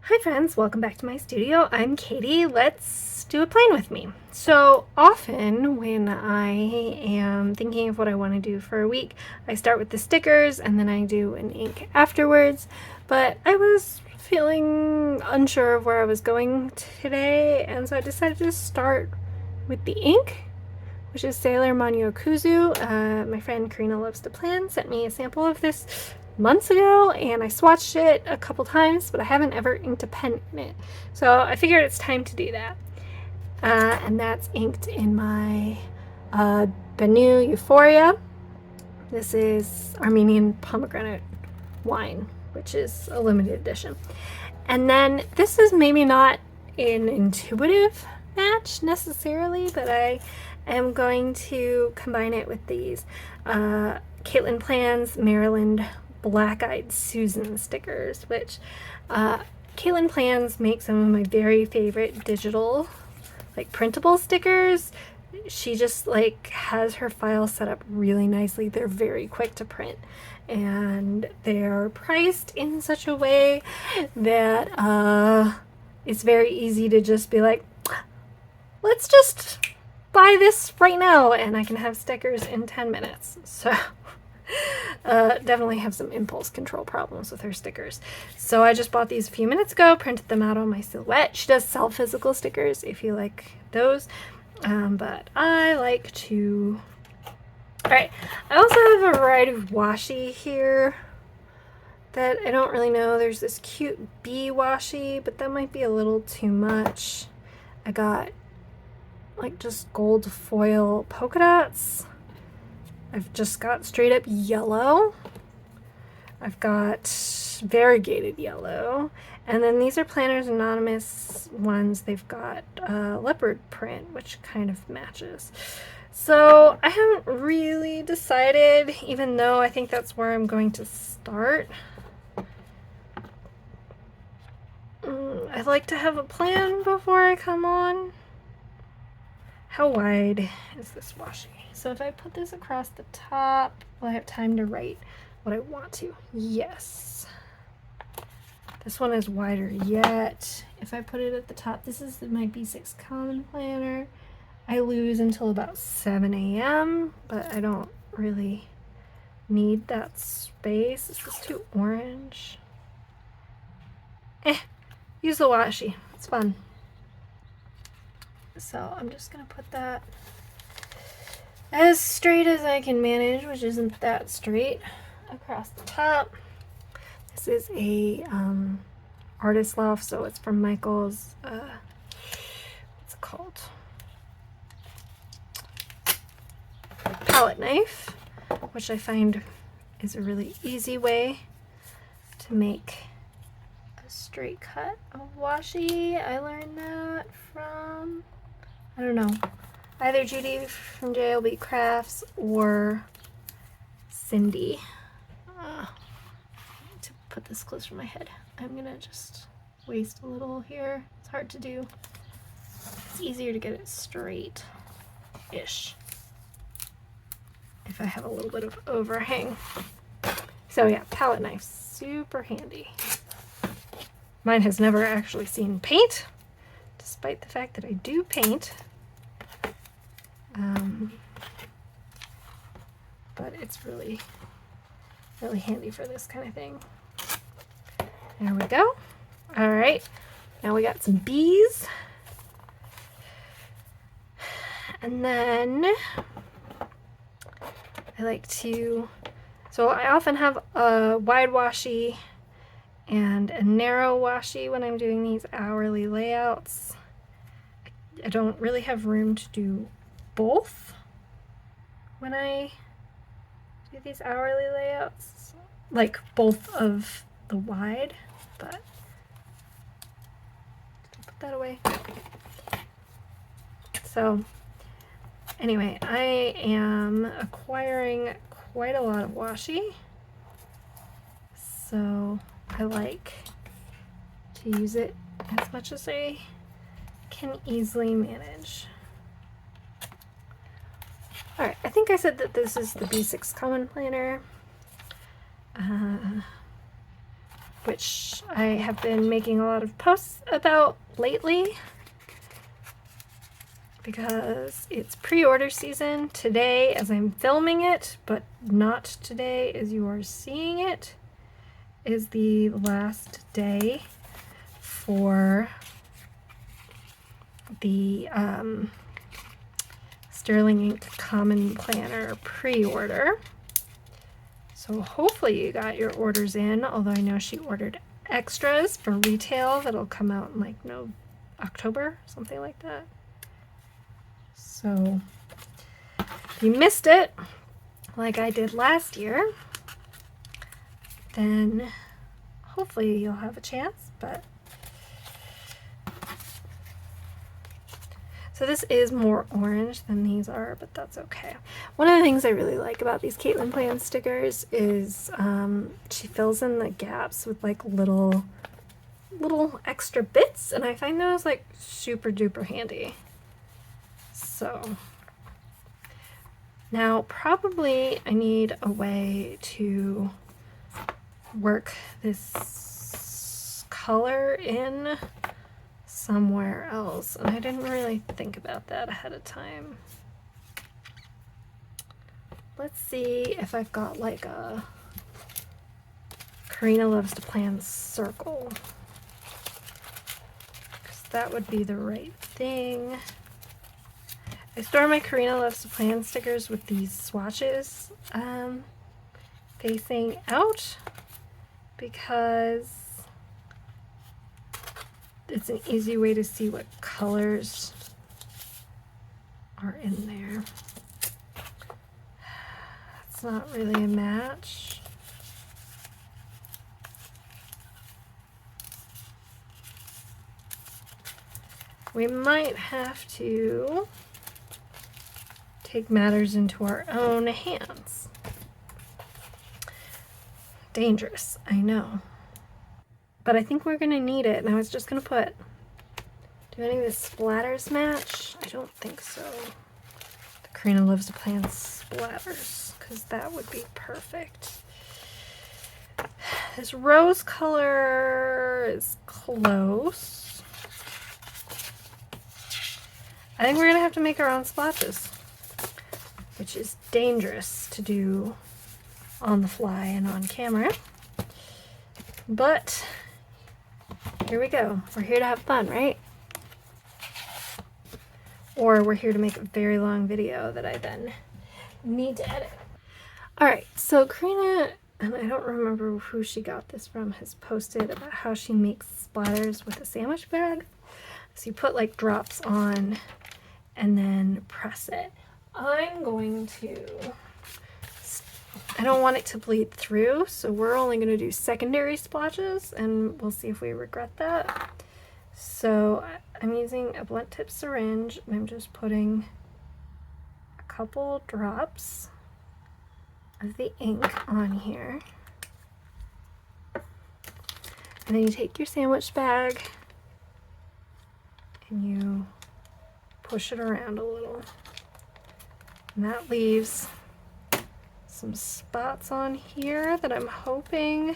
Hi friends, welcome back to my studio. I'm Katie. Let's do a plan with me. So often when I am thinking of what I want to do for a week, I start with the stickers and then I do an ink afterwards. But I was feeling unsure of where I was going today, and so I decided to start with the ink, which is Sailor Manyokuzu. My friend Karina Loves to Plan sent me a sample of this months ago, and I swatched it a couple times, but I haven't ever inked a pen in it. So I figured it's time to do that. And that's inked in my Benu Euphoria. This is Armenian pomegranate wine, which is a limited edition. And then this is maybe not an intuitive match necessarily, but I am going to combine it with these KatelynPlans Maryland Black-Eyed Susan stickers, which KatelynPlans make some of my very favorite digital, like printable stickers. She just like has her file set up really nicely. They're very quick to print, and they're priced in such a way that it's very easy to just be like, let's just buy this right now and I can have stickers in 10 minutes. So definitely have some impulse control problems with her stickers. So I just bought these a few minutes ago, printed them out on my Silhouette. She does sell physical stickers if you like those, but I like to... Alright, I also have a variety of washi here that I don't really know. There's this cute bee washi, but that might be a little too much. I got like just gold foil polka dots. I've just got straight up yellow. I've got variegated yellow. And then these are Planners Anonymous ones. They've got leopard print, which kind of matches. So I haven't really decided, even though I think that's where I'm going to start. I like to have a plan before I come on. How wide is this washi? So if I put this across the top, will I have time to write what I want to? Yes. This one is wider yet. If I put it at the top, this is my B6 Common Planner. I lose until about 7 a.m., but I don't really need that space. Is this too orange? Use the washi. It's fun. So I'm just gonna put that as straight as I can manage, which isn't that straight, across the top. This is a artist loft, so it's from Michael's what's it called, palette knife, which I find is a really easy way to make a straight cut of washi. I learned that from, I don't know, either Judy from JLB Crafts or Cindy. To put this closer to my head, I'm gonna just waste a little here. It's hard to do. It's easier to get it straight-ish if I have a little bit of overhang. So yeah, palette knife, super handy. Mine has never actually seen paint, despite the fact that I do paint. But it's really, really handy for this kind of thing. There we go. All right, now we got some bees. And then I like to, so I often have a wide washi and a narrow washi when I'm doing these hourly layouts. I don't really have room to do both when I do these hourly layouts, like both of the wide, but put that away. So anyway, I am acquiring quite a lot of washi, so I like to use it as much as I can easily manage. Alright, I think I said that this is the B6 Common Planner. which I have been making a lot of posts about lately because it's pre-order season today as I'm filming it, but not today as you are seeing it, is the last day for the Sterling Ink Common Planner pre-order. So hopefully you got your orders in, although I know she ordered extras for retail that'll come out in like October, something like that. So if you missed it, like I did last year, then hopefully you'll have a chance. But so this is more orange than these are, but that's okay. One of the things I really like about these KatelynPlans stickers is she fills in the gaps with like little extra bits, and I find those like super duper handy. So now probably I need a way to work this color in somewhere else, and I didn't really think about that ahead of time. Let's see if I've got like a Karina Loves to Plan circle, because that would be the right thing. I store my Karina Loves to Plan stickers with these swatches facing out because it's an easy way to see what colors are in there. It's not really a match. We might have to take matters into our own hands. Dangerous, I know. But I think we're gonna need it, and I was just gonna put, do any of the splatters match? I don't think so. The Karina Loves to Plan splatters, because that would be perfect. This rose color is close. I think we're gonna have to make our own splotches, which is dangerous to do on the fly and on camera. But here we go. We're here to have fun, right? Or we're here to make a very long video that I then need to edit. Alright, so Karina, and I don't remember who she got this from, has posted about how she makes splatters with a sandwich bag. So you put like drops on and then press it. I'm going to, I don't want it to bleed through, so we're only going to do secondary splotches, and we'll see if we regret that. So I'm using a blunt tip syringe, and I'm just putting a couple drops of the ink on here. And then you take your sandwich bag and you push it around a little. And that leaves some spots on here that I'm hoping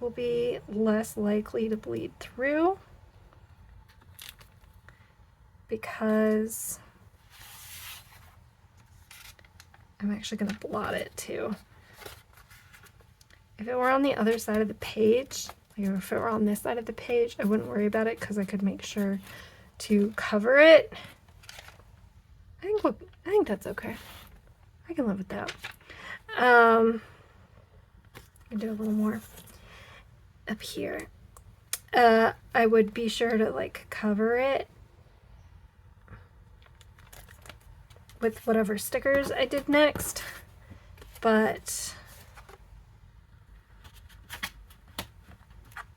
will be less likely to bleed through, because I'm actually going to blot it too. If it were on the other side of the page, like if it were on this side of the page, I wouldn't worry about it because I could make sure to cover it. I think that's okay. I can live with that. I can do a little more up here. I would be sure to like cover it with whatever stickers I did next, but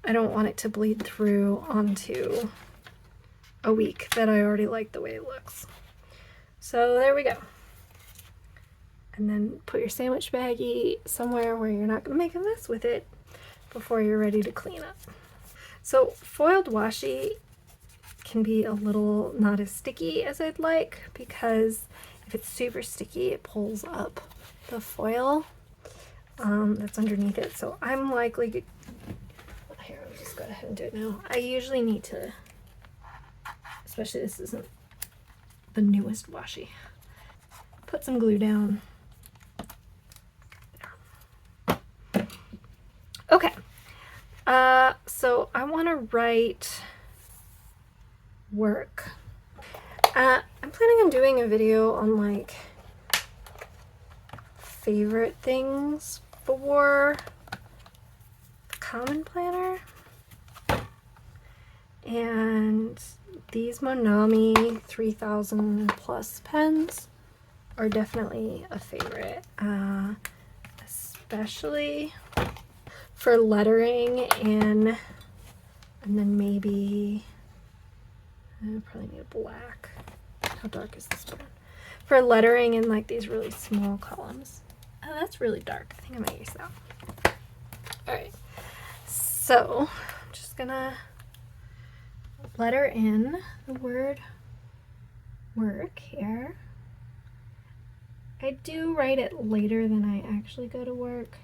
I don't want it to bleed through onto a week that I already like the way it looks. So there we go. And then put your sandwich baggie somewhere where you're not going to make a mess with it before you're ready to clean up. So foiled washi can be a little not as sticky as I'd like, because if it's super sticky, it pulls up the foil that's underneath it. So I'm likely just go ahead and do it now. I usually need to, especially this isn't the newest washi. Put some glue down. Okay. So I want to write work. I'm planning on doing a video on like favorite things for the Common Planner. And these Monami 3000 plus pens are definitely a favorite, especially for lettering and then maybe I probably need a black. How dark is this one? For lettering in like these really small columns. Oh, that's really dark. I think I might use that. All right, so I'm just gonna letter in the word work here. I do write it later than I actually go to work,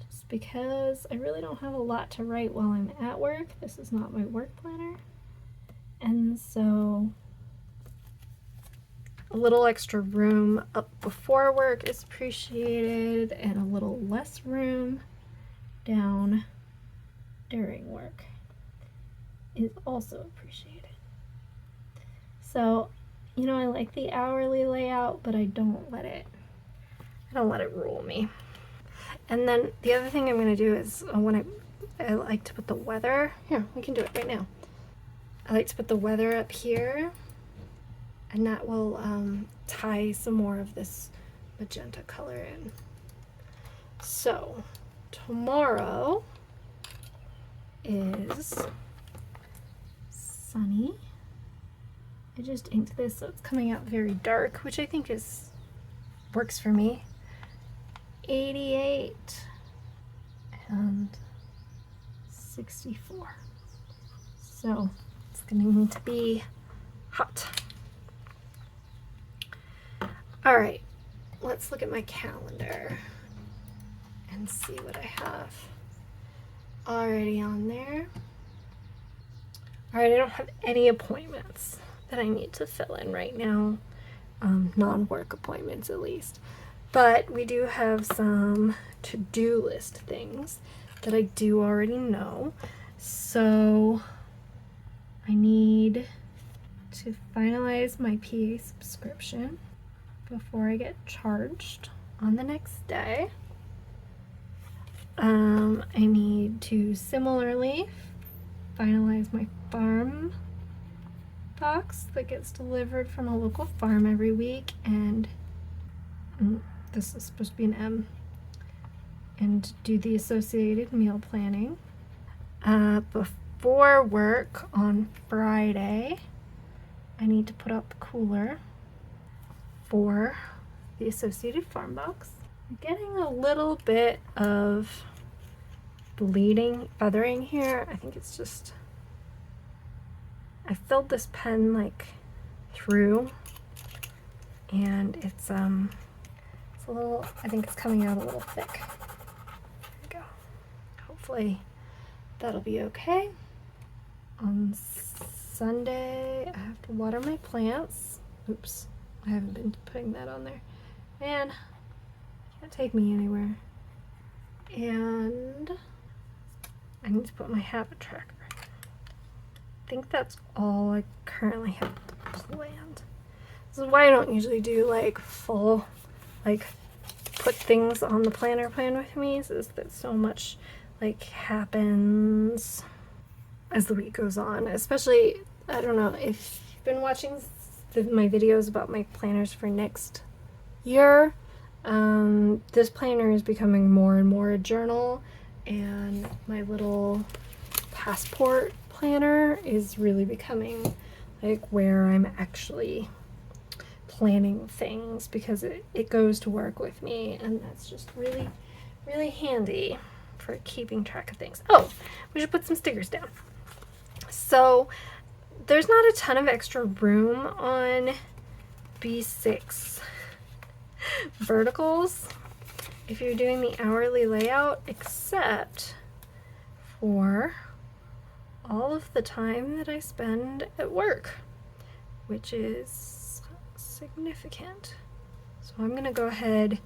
just because I really don't have a lot to write while I'm at work. This is not my work planner. And so a little extra room up before work is appreciated, and a little less room down during work is also appreciated. So, you know, I like the hourly layout, but I don't let it rule me. And then the other thing I'm going to do is when I like to put the weather, here, we can do it right now. I like to put the weather up here, and that will tie some more of this magenta color in. So tomorrow is sunny. I just inked this so it's coming out very dark, which I think works for me. 88 and 64. So it's going to need to be hot. All right, let's look at my calendar and see what I have already on there. All right, I don't have any appointments that I need to fill in right now, non-work appointments at least. But we do have some to-do list things that I do already know. So I need to finalize my PA subscription before I get charged on the next day. I need to similarly finalize my farm box that gets delivered from a local farm every week, and this is supposed to be an M, and do the associated meal planning. Before work on Friday, I need to put out the cooler for the associated farm box. I'm getting a little bit of feathering here. I think it's just, I filled this pen like through, and it's a little, I think it's coming out a little thick. There we go. Hopefully that'll be okay. On Sunday, I have to water my plants. Oops, I haven't been putting that on there. Man, can't take me anywhere. And I need to put my habit tracker. I think that's all I currently have planned. This is why I don't usually do like full, like put things on the planner plan with me, is that so much like happens as the week goes on. Especially, I don't know if you've been watching my videos about my planners for next year. This planner is becoming more and more a journal, and my little passport planner is really becoming like where I'm actually planning things, because it goes to work with me, and that's just really, really handy for keeping track of things. Oh, we should put some stickers down. So there's not a ton of extra room on B6 verticals if you're doing the hourly layout, except for all of the time that I spend at work, which is significant. So I'm gonna go ahead.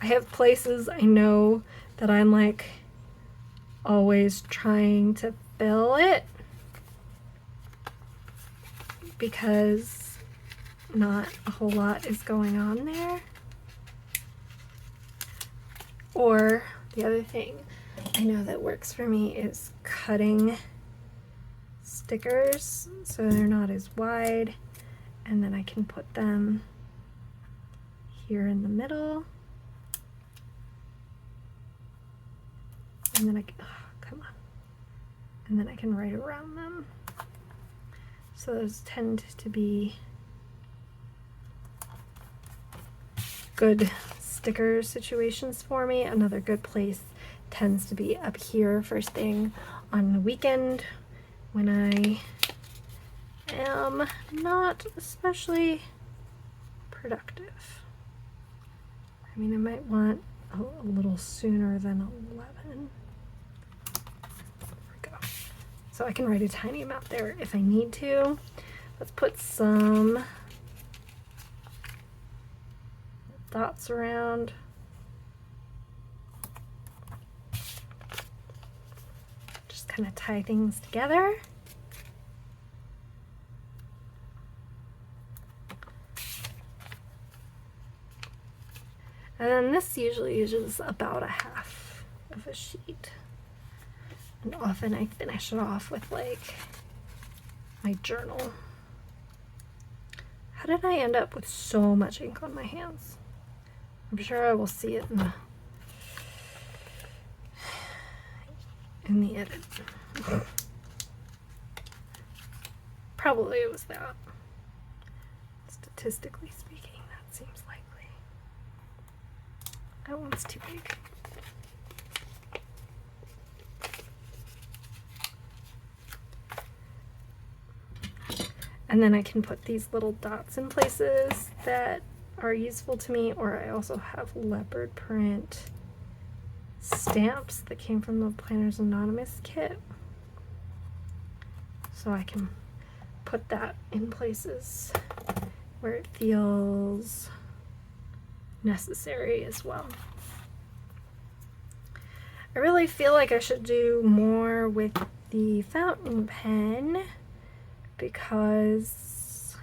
I have places I know that I'm like always trying to fill it because not a whole lot is going on there. Or the other thing I know that works for me is cutting stickers so they're not as wide, and then I can put them here in the middle, and then and then I can write around them. So those tend to be good sticker situations for me. Another good place tends to be up here first thing on the weekend when I am not especially productive. I mean, I might want a little sooner than 11. There we go. So I can write a tiny amount there if I need to. Let's put some dots around. Just kind of tie things together. And then this usually uses about a half of a sheet. And often I finish it off with like my journal. How did I end up with so much ink on my hands? I'm sure I will see it in the edit. Probably it was that. Statistically speaking, that seems likely. That one's too big. And then I can put these little dots in places that are useful to me, or I also have leopard print stamps that came from the Planners Anonymous kit. So I can put that in places where it feels necessary as well. I really feel like I should do more with the fountain pen because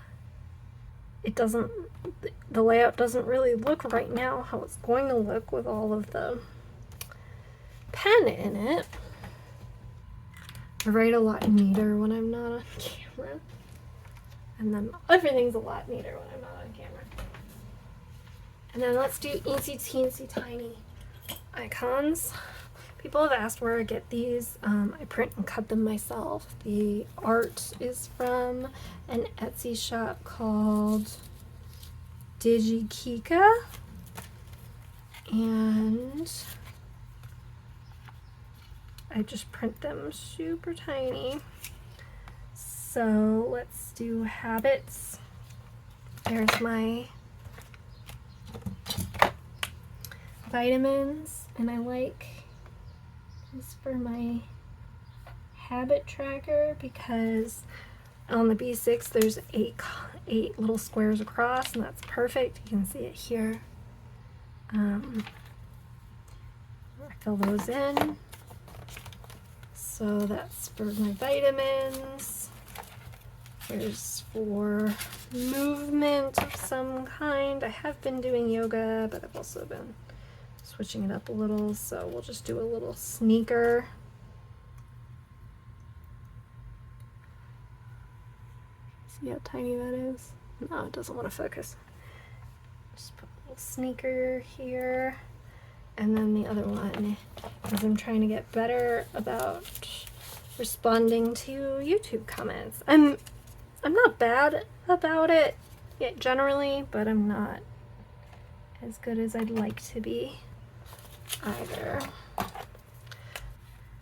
the layout doesn't really look right now how it's going to look with all of the pen in it. I write a lot neater when I'm not on camera, and then everything's a lot neater when I'm not on camera. And then let's do eensy teensy tiny icons. People have asked where I get these. I print and cut them myself. The art is from an Etsy shop called DigiKika, and I just print them super tiny. So let's do habits. There's my vitamins, and I like this for my habit tracker because on the B6 there's eight little squares across, and that's perfect. You can see it here. I fill those in. So that's for my vitamins. There's for movement of some kind. I have been doing yoga, but I've also been switching it up a little, so we'll just do a little sneaker. See how tiny that is? No, it doesn't want to focus. Just put a little sneaker here. And then the other one is I'm trying to get better about responding to YouTube comments. I'm not bad about it generally, but I'm not as good as I'd like to be either.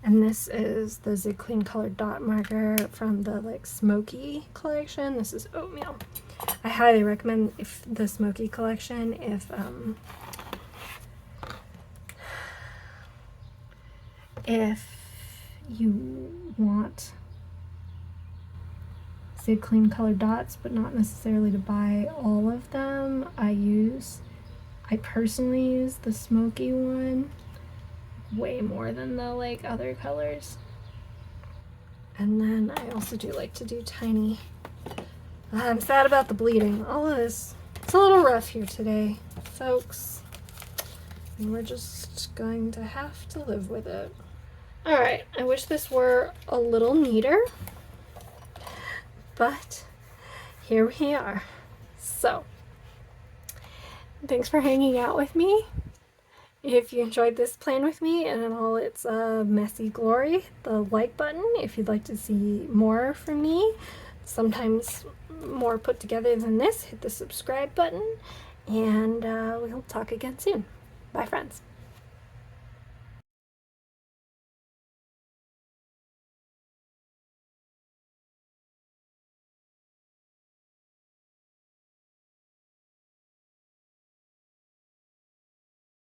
And this is the Zig Clean colored dot marker from the like smoky collection. This is oatmeal. I highly recommend the smoky collection if you want say clean colored dots, but not necessarily to buy all of them. I personally use the smoky one way more than the like other colors. And then I also do like to do tiny. I'm sad about the bleeding. All of this, it's a little rough here today, folks. And we're just going to have to live with it. All right, I wish this were a little neater, but here we are. So, thanks for hanging out with me. If you enjoyed this plan with me and in all its messy glory, the like button if you'd like to see more from me, sometimes more put together than this, hit the subscribe button, and we'll talk again soon. Bye, friends.